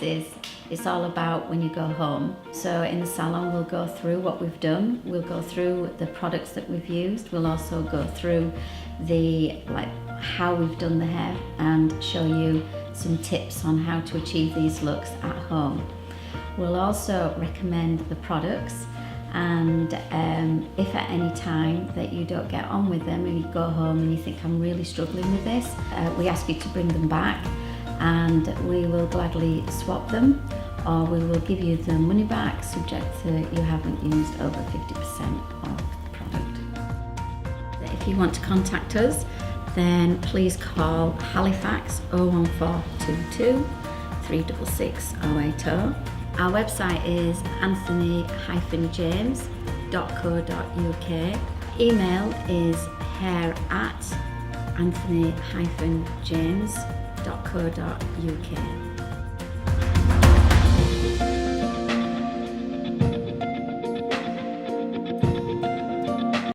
is it's all about when you go home. So in the salon we'll go through what we've done, we'll go through the products that we've used, we'll also go through how we've done the hair and show you some tips on how to achieve these looks at home. We'll also recommend the products, and if at any time that you don't get on with them and you go home and you think I'm really struggling with this, we ask you to bring them back and we will gladly swap them, or we will give you the money back subject to you haven't used over 50% of the product. If you want to contact us, then please call Halifax 01422 366 080. Our website is anthony-james.co.uk. Email is hair@anthony-james.co.uk.